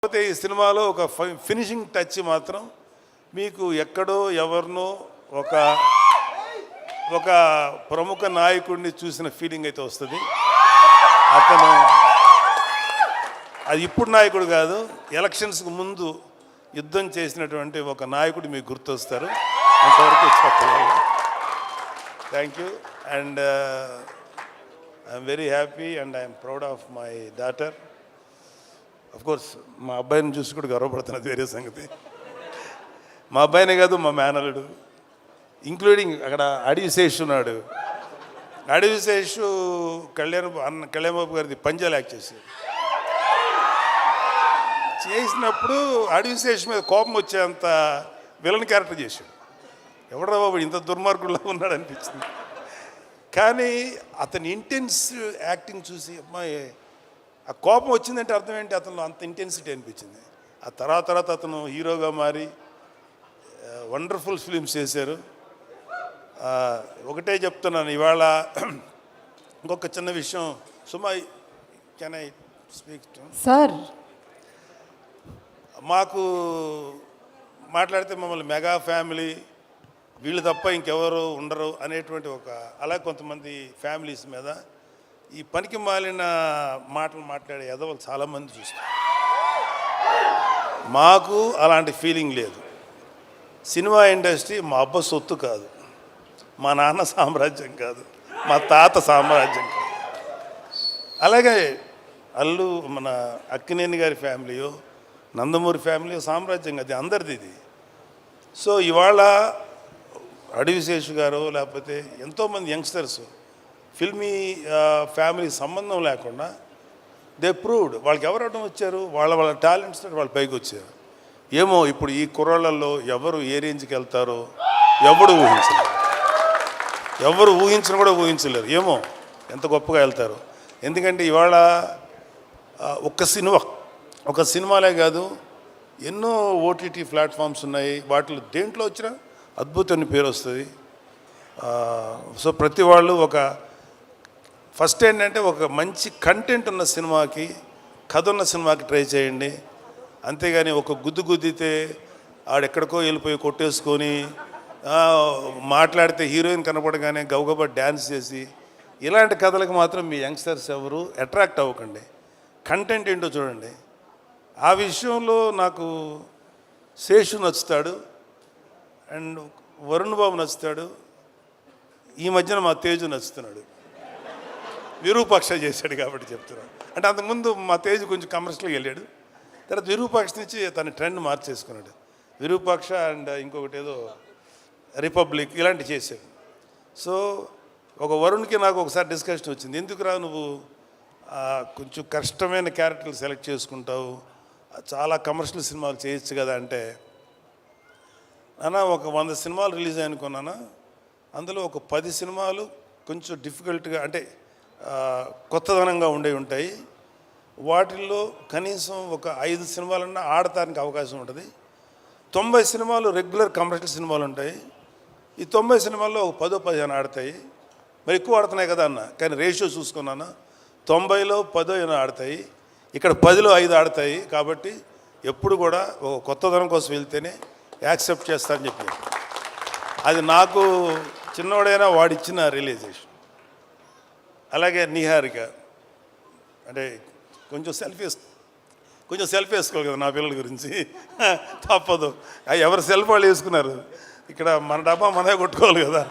కాకపోతే ఈ సినిమాలో ఒక ఫినిషింగ్ టచ్ మాత్రం మీకు ఎక్కడో ఎవరినో ఒక ఒక ప్రముఖ నాయకుడిని చూసిన ఫీలింగ్ అయితే వస్తుంది. అతను అది ఇప్పుడు నాయకుడు కాదు, ఎలక్షన్స్కి ముందు యుద్ధం చేసినటువంటి ఒక నాయకుడు మీకు గుర్తొస్తారు. అంతవరకు చెప్పగలను. Thank you and I'm very happy and I'm proud of my daughter. Of course మా అబ్బాయిని చూసి కూడా గర్వపడుతున్నది వేరే సంగతి. మా అబ్బాయినే కాదు, మా మేనలుడు, ఇంక్లూడింగ్ అక్కడ అడివిశేష్ ఉన్నాడు. అడివిశేష్ కళ్యాణ్ బాబు గారిది పంజాలు యాక్ట్ చేసినప్పుడు అడివిశేష్ మీద కోపం వచ్చేంత విలన్ క్యారెక్టర్ చేశాడు. ఎవడరా బాబు ఇంత దుర్మార్గుల్లో ఉన్నాడు అనిపించింది. కానీ అతని ఇంటెన్స్ యాక్టింగ్ చూసి అమ్మాయి ఆ కోపం వచ్చిందంటే అర్థం ఏంటి, అతను అంత ఇంటెన్సిటీ అనిపించింది. ఆ తర్వాత అతను హీరోగా మారి వండర్ఫుల్ ఫిలిమ్స్ చేశారు. ఒకటే చెప్తున్నాను ఇవాళ ఇంకొక చిన్న విషయం. Suma, can I speak to sir? మాకు మాట్లాడితే మమ్మల్ని మెగా ఫ్యామిలీ, వీళ్ళు తప్ప ఇంకెవరు ఉండరు అనేటువంటి అలా కొంతమంది ఫ్యామిలీస్ మీద ఈ పనికి మాలిన మాటలు మాట్లాడే ఎదవలు చాలామంది చూస్తారు. మాకు అలాంటి ఫీలింగ్ లేదు. సినిమా ఇండస్ట్రీ మా అబ్బ సొత్తు కాదు, మా నాన్న సామ్రాజ్యం కాదు, మా తాత సామ్రాజ్యం కాదు. అలాగే మన అక్కినేని గారి ఫ్యామిలీయో నందమూరి ఫ్యామిలీ సామ్రాజ్యం, అది అందరిది ఇది. సో ఇవాళ అడివిశేషు గారు లేకపోతే ఎంతోమంది యంగ్స్టర్స్ ఫిల్మీ ఫ్యామిలీ సంబంధం లేకుండా దే ప్రూవ్డ్. వాళ్ళకి ఎవరు అడ్డం వచ్చారు, వాళ్ళ టాలెంట్స్ వాళ్ళు పైకి వచ్చారు. ఏమో ఇప్పుడు ఈ కుర్రాళ్ళల్లో ఎవరు ఏ రేంజ్కి వెళ్తారో ఎవరు ఊహించిన కూడా ఊహించలేరు. ఏమో ఎంత గొప్పగా వెళ్తారు. ఎందుకంటే ఇవాళ ఒక సినిమాలే కాదు, ఎన్నో ఓటీటీ ప్లాట్ఫామ్స్ ఉన్నాయి. వాటిలో దేంట్లో వచ్చినా అద్భుతమైన పేరు వస్తుంది. సో ప్రతి వాళ్ళు ఫస్ట్ ఏంటంటే ఒక మంచి కంటెంట్ ఉన్న సినిమాకి, కథ ఉన్న సినిమాకి ట్రై చేయండి. అంతేగాని ఒక గుద్దితే ఆడెక్కడికో వెళ్ళిపోయి కొట్టేసుకొని మాట్లాడితే హీరోయిన్ కనపడగానే గబగబా డ్యాన్స్ చేసి ఇలాంటి కథలకు మాత్రం మీ యంగ్స్టర్స్ ఎవరు అట్రాక్ట్ అవ్వకండి. కంటెంట్ ఏంటో చూడండి. ఆ విషయంలో నాకు శేషు నచ్చుతాడు అండ్ వరుణ్ బాబు నచ్చుతాడు. ఈ మధ్యన మా తేజు నచ్చుతున్నాడు. విరూపాక్ష చేశాడు కాబట్టి చెప్తున్నాడు. అంటే అంతకుముందు మా తేజు కొంచెం కమర్షియల్గా వెళ్ళాడు, తర్వాత విరూపాక్ష నుంచి తన ట్రెండ్ మార్చేసుకున్నాడు. విరూపాక్ష అండ్ ఇంకొకటి ఏదో రిపబ్లిక్ ఇలాంటివి చేశాడు. సో ఒక వరుణ్కి నాకు ఒకసారి డిస్కషన్ వచ్చింది, ఎందుకురా నువ్వు కొంచెం కష్టమైన క్యారెక్టర్లు సెలెక్ట్ చేసుకుంటావు, చాలా కమర్షియల్ సినిమాలు చేయొచ్చు కదా అంటే, నాన్న ఒక 100 సినిమాలు రిలీజ్ అయ్యనుకున్నానా, అందులో ఒక 10 సినిమాలు కొంచెం డిఫికల్ట్గా అంటే కొత్తదనంగా ఉంటాయి. వాటిల్లో కనీసం ఒక 5 సినిమాలన్నా ఆడటానికి అవకాశం ఉంటుంది. 90 సినిమాలు రెగ్యులర్ కమర్షియల్ సినిమాలు ఉంటాయి. ఈ 90 సినిమాల్లో ఒక 10-15 ఆడతాయి. మరి ఎక్కువ ఆడుతున్నాయి కదా అన్న, కానీ రేషియో చూసుకున్నాను 90లో 10 ఆడతాయి, ఇక్కడ 10లో 5 ఆడతాయి. కాబట్టి ఎప్పుడు కూడా ఒక కొత్తదనం కోసం వెళ్తేనే యాక్సెప్ట్ చేస్తానని చెప్పి, అది నాకు చిన్నవాడైనా వాడిచ్చిన రియలైజేషన్. అలాగే నిహారిక అంటే కొంచెం సెల్ఫీ వేసుకోవాలి కదా నా పిల్లల గురించి, తప్పదు. ఎవరు సెల్ఫ్ వాళ్ళు వేసుకున్నారు, ఇక్కడ మన డబ్బా మనమే కొట్టుకోవాలి కదా.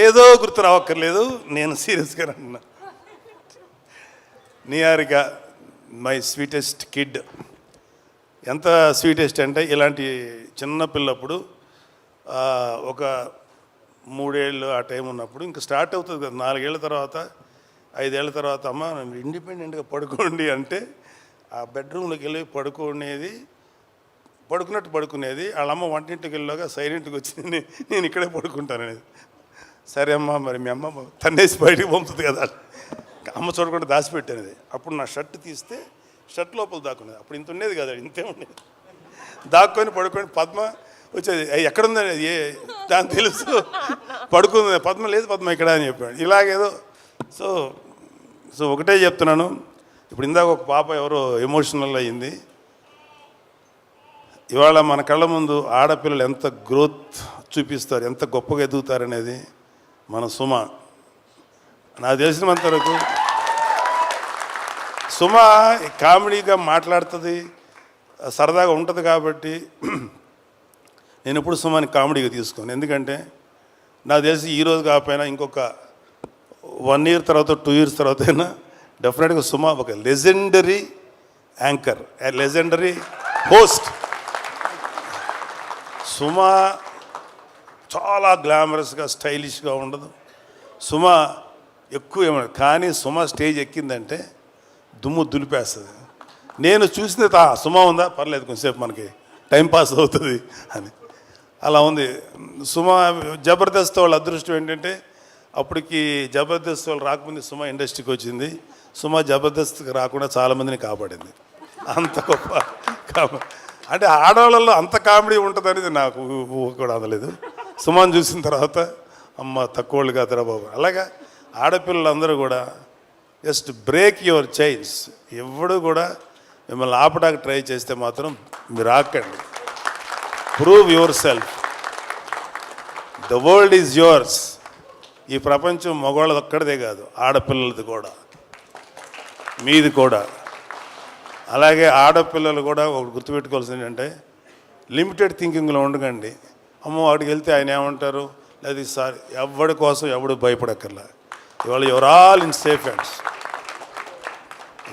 ఏదో గుర్తు రావక్కర్లేదు, నేను సీరియస్గా అంటున్నా. Niharika my sweetest kid. ఎంత స్వీటెస్ట్ అంటే ఇలాంటి చిన్న పిల్లప్పుడు ఒక 3 ఏళ్ళు ఆ టైం ఉన్నప్పుడు ఇంకా స్టార్ట్ అవుతుంది కదా, 4 ఏళ్ళ తర్వాత 5 ఏళ్ళ తర్వాత అమ్మ ఇండిపెండెంట్గా పడుకోండి అంటే ఆ బెడ్రూమ్లోకి వెళ్ళి పడుకునేది. వాళ్ళమ్మ వంటింటికి వెళ్ళాక సైలెంట్గా వచ్చింది, నేను ఇక్కడే పడుకుంటాననేది. సరే అమ్మ, మరి మీ అమ్మ తన్నేసి బయటికి పంపుతుంది కదా, అమ్మ చూడకుండా దాచిపెట్టేది. అప్పుడు నా షర్ట్ తీస్తే షర్ట్ లోపల దాక్కునేది. అప్పుడు ఇంత ఉండేది కదా, ఇంతే ఉండేది. దాక్కొని పడుకొని పద్మ వచ్చేది, ఎక్కడుందని దాని తెలుసు, పడుకుంది. పద్మ లేదు, పద్మ ఇక్కడ అని చెప్పాడు. ఇలాగేదో సో ఒకటే చెప్తున్నాను, ఇప్పుడు ఇందాక ఒక పాప ఎవరో ఎమోషనల్ అయ్యింది. ఇవాళ మన కళ్ళ ముందు ఆడపిల్లలు ఎంత గ్రోత్ చూపిస్తారు, ఎంత గొప్పగా ఎదుగుతారనేది మన సుమ. నాకు తెలిసినంత వరకు సుమ కామెడీగా మాట్లాడుతుంది, సరదాగా ఉంటుంది కాబట్టి నేను ఎప్పుడు సుమాని కామెడీగా తీసుకోను. ఎందుకంటే నాకు తెలిసి ఈరోజు కాకపోయినా ఇంకొక 1 year తర్వాత 2 years తర్వాత అయినా డెఫినెట్గా సుమ ఒక legendary anchor, legendary host. Suma చాలా గ్లామరస్గా స్టైలిష్గా ఉండదు. సుమ ఎక్కువ ఏమన్నా, కానీ సుమ స్టేజ్ ఎక్కిందంటే దుమ్ము దులిపేస్తుంది. నేను చూసిన సుమ ఉందా పర్లేదు కొంచెంసేపు మనకి టైంపాస్ అవుతుంది అని, అలా ఉంది సుమ. జబర్దస్త్ వాళ్ళ అదృష్టం ఏంటంటే అప్పటికి జబర్దస్త్ వాళ్ళు రాకముందు సుమ ఇండస్ట్రీకి వచ్చింది. సుమ జబర్దస్త్కి రాకుండా చాలామందిని కాపాడింది. అంత గొప్ప అంటే ఆడవాళ్ళలో అంత కామెడీ ఉంటుంది అనేది నాకు కూడా అందలేదు. సుమని చూసిన తర్వాత అమ్మ తక్కువ వాళ్ళు కాదురా బాబు. అలాగా ఆడపిల్లలందరూ కూడా జస్ట్ బ్రేక్ యువర్ చైన్స్. ఎవడు కూడా మిమ్మల్ని ఆపడానికి ట్రై చేస్తే మాత్రం మీరు ఆకండి. Prove yourself. The world is yours. ఈ ప్రపంచం మగవాళ్ళది ఒక్కడిదే కాదు, ఆడపిల్లలది కూడా, మీది కూడా. అలాగే ఆడపిల్లలు కూడా ఒకటి గుర్తుపెట్టుకోవాల్సింది ఏంటంటే లిమిటెడ్ థింకింగ్లో ఉండకండి. అమ్మో వాడికి వెళ్తే ఆయన ఏమంటారు, లేదా సార్ ఎవడి కోసం ఎవడు భయపడక్కర్లా. ఇవాళ your all in safe hands.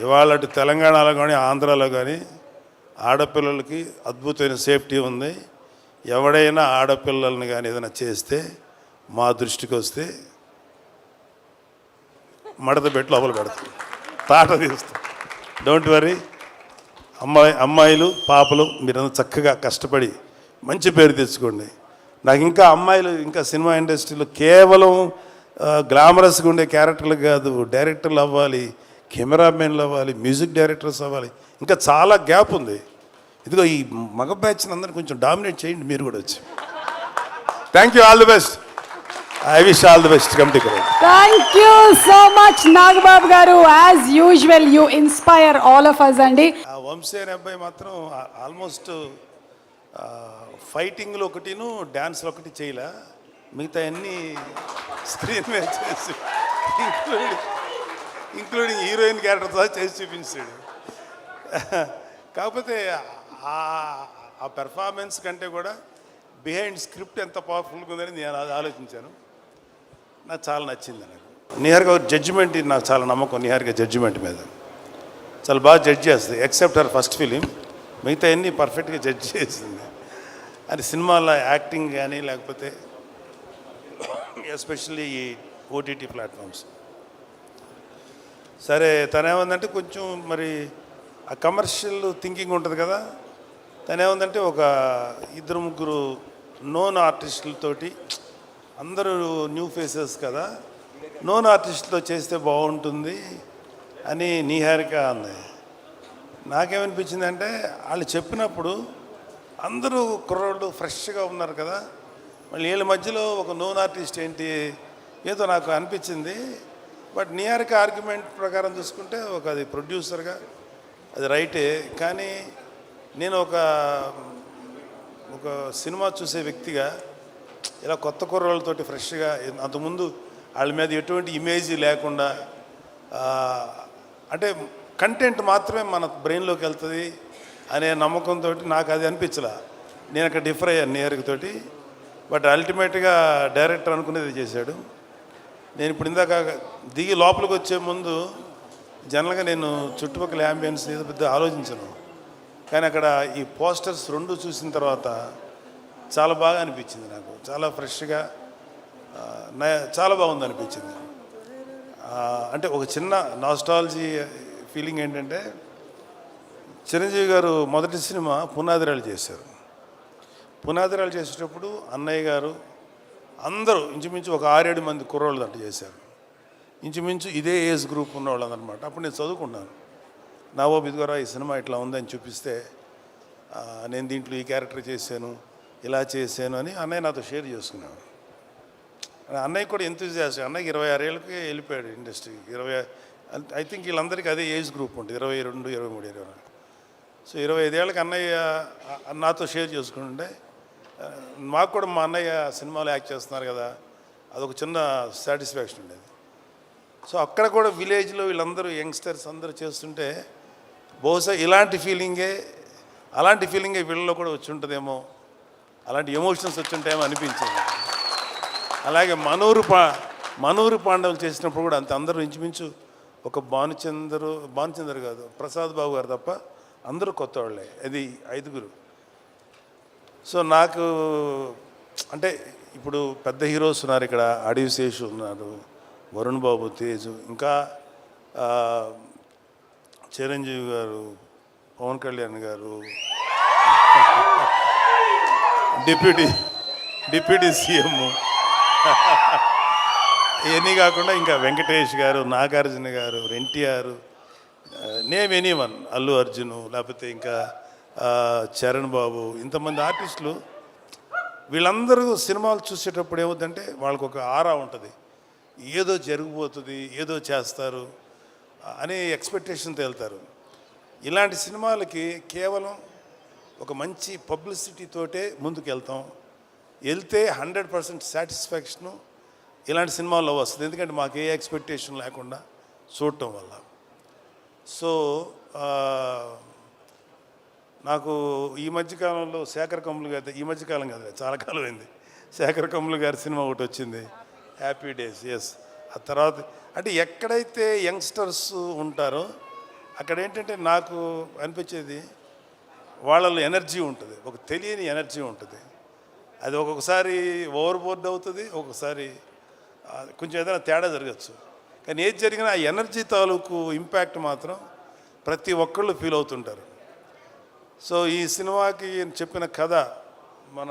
ఇవాళ అటు తెలంగాణలో కానీ ఆంధ్రాలో కానీ ఆడపిల్లలకి అద్భుతమైన సేఫ్టీ ఉంది. ఎవడైనా ఆడపిల్లల్ని కానీ ఏదైనా చేస్తే మా దృష్టికి వస్తే మడత పెట్టి లోపల పెడతాం, తాట తీస్తాం. Don't worry. అమ్మాయిలు పాపలు మీరంతా చక్కగా కష్టపడి మంచి పేరు తెచ్చుకోండి. నాకు ఇంకా అమ్మాయిలు ఇంకా సినిమా ఇండస్ట్రీలో కేవలం గ్లామరస్గా ఉండే క్యారెక్టర్లు కాదు, డైరెక్టర్లు అవ్వాలి, కెమెరామెన్లు అవ్వాలి, మ్యూజిక్ డైరెక్టర్స్ అవ్వాలి. ఇంకా చాలా గ్యాప్ ఉంది. ఇదిగో ఈ మగ బ్యాచ్ని అందరినీ కొంచెం డామినేట్ చేయండి మీరు కూడా వచ్చి. Thank you, all the best. I wish all the best committee. Thank you so much Nagababu గారు. As usual you inspire all of us అండి. ఆ వంశీ అనే అబ్బాయి మాత్రం ఆల్మోస్ట్ ఫైటింగ్లో ఒకటిను డ్యాన్స్లో ఒకటి చేయలే, మిగతా అన్నీ స్క్రీన్ మీద చేసి ఇంక్లూడింగ్ హీరోయిన్ క్యారెక్టర్తో చేసి చూపించాడు. కాకపోతే ఆ పెర్ఫార్మెన్స్ కంటే కూడా బిహైండ్ స్క్రిప్ట్ ఎంత పవర్ఫుల్గా ఉందని నేను అది ఆలోచించాను. నాకు చాలా నచ్చింది. నాకు నిహారిక జడ్జిమెంట్, నాకు చాలా నమ్మకం నిహారిక జడ్జిమెంట్ మీద. చాలా బాగా జడ్జ్ చేస్తుంది. ఎక్సెప్ట్ హర్ ఫస్ట్ ఫిలిం, మిగతా అన్నీ పర్ఫెక్ట్గా జడ్జ్ చేసింది. అది సినిమాలో యాక్టింగ్ కానీ లేకపోతే ఎస్పెషల్లీ ఈ ఓటీటీ ప్లాట్ఫామ్స్. సరే తనేమందంటే కొంచెం మరి ఆ కమర్షియల్ థింకింగ్ ఉంటుంది కదా. తనేమందంటే ఒక 2-3 నోన్ ఆర్టిస్టులతోటి, అందరూ న్యూ ఫేసెస్ కదా, నోన్ ఆర్టిస్టులతో చేస్తే బాగుంటుంది అని నిహారిక అంది. నాకేమనిపించింది అంటే వాళ్ళు చెప్పినప్పుడు అందరూ కుర్రోళ్ళు ఫ్రెష్గా ఉన్నారు కదా, మళ్ళీ వీళ్ళ మధ్యలో ఒక నోన్ ఆర్టిస్ట్ ఏంటి ఏదో నాకు అనిపించింది. బట్ నిహారిక ఆర్గ్యుమెంట్ ప్రకారం చూసుకుంటే ఒక అది ప్రొడ్యూసర్గా అది రైటే. కానీ నేను ఒక సినిమా చూసే వ్యక్తిగా ఇలా కొత్త కుర్రోళ్ళతోటి ఫ్రెష్గా, అంతకుముందు వాళ్ళ మీద ఎటువంటి ఇమేజ్ లేకుండా, అంటే కంటెంట్ మాత్రమే మన బ్రెయిన్లోకి వెళ్తుంది అనే నమ్మకంతో నాకు అది అనిపించలే. నేను అక్కడ డిఫర్ అయ్యాను నిహారికతోటి. బట్ అల్టిమేట్గా డైరెక్టర్ అనుకునేది చేశాడు. నేను ఇప్పుడు ఇందాక దిగి లోపలికి వచ్చే ముందు జనరల్గా నేను చుట్టుపక్కల యాంబియన్స్ ఏదో పెద్ద ఆలోచించను, కానీ అక్కడ ఈ పోస్టర్స్ 2 చూసిన తర్వాత చాలా బాగా అనిపించింది. నాకు చాలా ఫ్రెష్గా చాలా బాగుంది అనిపించింది. అంటే ఒక చిన్న నాస్టాలజీ ఫీలింగ్ ఏంటంటే చిరంజీవి గారు మొదటి సినిమా పునాదిరాలు చేశారు. పునాదిరాలు చేసేటప్పుడు అన్నయ్య గారు అందరూ ఇంచుమించు ఒక 6-7 మంది కుర్రోళ్ళు దాంట్లో చేశారు. ఇంచుమించు ఇదే ఏజ్ గ్రూప్ ఉన్నవాళ్ళు అనమాట. అప్పుడు నేను చదువుకున్నాను. నావో బిద్గోరా ఈ సినిమా ఇట్లా ఉందని చూపిస్తే నేను దీంట్లో ఈ క్యారెక్టర్ చేశాను, ఇలా చేశాను అని అన్నయ్య నాతో షేర్ చేసుకున్నాను. అన్నయ్య కూడా ఎంతూజియాస్ట్. అన్నయ్యకి 26 ఏళ్ళకి వెళ్ళిపోయాడు ఇండస్ట్రీకి. ఐ థింక్ వీళ్ళందరికీ అదే ఏజ్ గ్రూప్ ఉంటుంది, 22, 23, 24. సో 25 ఏళ్ళకి అన్నయ్య నాతో షేర్ చేసుకుంటుంటే మాకు కూడా మా అన్నయ్య సినిమాలో యాక్ట్ చేస్తున్నారు కదా, అదొక చిన్న సాటిస్ఫాక్షన్ ఉండేది. సో అక్కడ కూడా విలేజ్లో వీళ్ళందరూ యంగ్స్టర్స్ అందరూ చేస్తుంటే బహుశా అలాంటి ఫీలింగే వీళ్ళలో కూడా వచ్చి ఉంటుందేమో, అలాంటి ఎమోషన్స్ వచ్చి ఉంటాయేమో అనిపించింది. అలాగే మనూరు పాండవులు చేసినప్పుడు కూడా అంత అందరూ ఇంచుమించు ఒక భానుచందర్ కాదు, ప్రసాద్ బాబు గారు తప్ప అందరూ కొత్త వాళ్ళే, అది 5గురు. సో నాకు అంటే ఇప్పుడు పెద్ద హీరోస్ ఉన్నారు ఇక్కడ, అడవి శేషు ఉన్నారు, వరుణ్ బాబు, తేజు, ఇంకా చిరంజీవి గారు, పవన్ కళ్యాణ్ గారు, డిప్యూటీ సీఎం, ఇవన్నీ కాకుండా ఇంకా వెంకటేష్ గారు, నాగార్జున గారు, ఎన్టీఆర్, నేమ్ ఎనీవన్, అల్లు అర్జును, లేకపోతే ఇంకా చరణ్ బాబు, ఇంతమంది ఆర్టిస్టులు వీళ్ళందరూ సినిమాలు చూసేటప్పుడు ఏమవుతుందంటే వాళ్ళకు ఒక ఆరా ఉంటుంది, ఏదో జరిగిపోతుంది, ఏదో చేస్తారు అనే ఎక్స్పెక్టేషన్తో వెళ్తారు. ఇలాంటి సినిమాలకి కేవలం ఒక మంచి పబ్లిసిటీతోటే ముందుకు వెళ్తే 100% సాటిస్ఫాక్షను ఇలాంటి సినిమాల్లో వస్తుంది. ఎందుకంటే మాకు ఏ ఎక్స్పెక్టేషన్ లేకుండా చూడటం వల్ల. సో నాకు ఈ మధ్యకాలంలో శేఖర్ కమ్ములు గారి, ఈ మధ్యకాలం కాదు చాలా కాలం అయింది, శేఖర్ కమ్ములు గారి సినిమా ఒకటి వచ్చింది, హ్యాపీ డేస్. ఎస్, ఆ తర్వాత అంటే ఎక్కడైతే యంగ్స్టర్స్ ఉంటారో అక్కడ ఏంటంటే నాకు అనిపించేది వాళ్ళలో ఎనర్జీ ఉంటుంది, ఒక తెలియని ఎనర్జీ ఉంటుంది. అది ఒక్కొక్కసారి ఓవర్బోర్డ్ అవుతుంది, ఒక్కొక్కసారి కొంచెం ఏదైనా తేడా జరగచ్చు. కానీ ఏది జరిగినా ఆ ఎనర్జీ తాలూకు ఇంపాక్ట్ మాత్రం ప్రతి ఒక్కళ్ళు ఫీల్ అవుతుంటారు. సో ఈ సినిమాకి చెప్పిన కథ, మన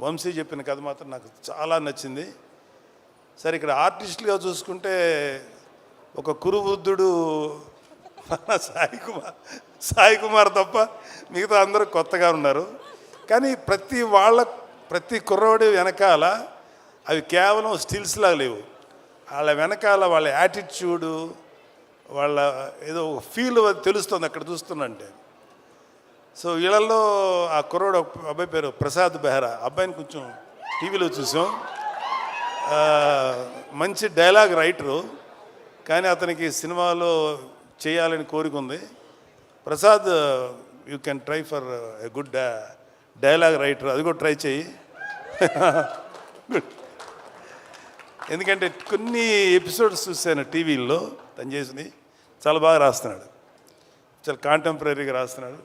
వంశీ చెప్పిన కథ మాత్రం నాకు చాలా నచ్చింది. సరే ఇక్కడ ఆర్టిస్టులుగా చూసుకుంటే ఒక కురువృద్ధుడు సాయి కుమార్ తప్ప మిగతా అందరూ కొత్తగా ఉన్నారు. కానీ ప్రతి కుర్రోడి వెనకాల అవి కేవలం స్టిల్స్ లాగా లేవు, వాళ్ళ వెనకాల వాళ్ళ యాటిట్యూడు, వాళ్ళ ఏదో ఫీల్ తెలుస్తుంది అక్కడ చూస్తున్నంటే. సో వీళ్ళల్లో ఆ కుర్రోడు అబ్బాయి పేరు ప్రసాద్ బెహ్రా, అబ్బాయిని కొంచెం టీవీలో చూసాం, మంచి డైలాగ్ రైటరు, కానీ అతనికి సినిమాలో చేయాలని కోరిక ఉంది. Prasad, you can try for a good dialogue writer, అది కూడా ట్రై చేయి. ఎందుకంటే కొన్ని ఎపిసోడ్స్ చూశాను టీవీల్లో తను చేసినవి, చాలా బాగా రాస్తున్నాడు, చాలా కాంటెంపరీగా రాస్తున్నాడు.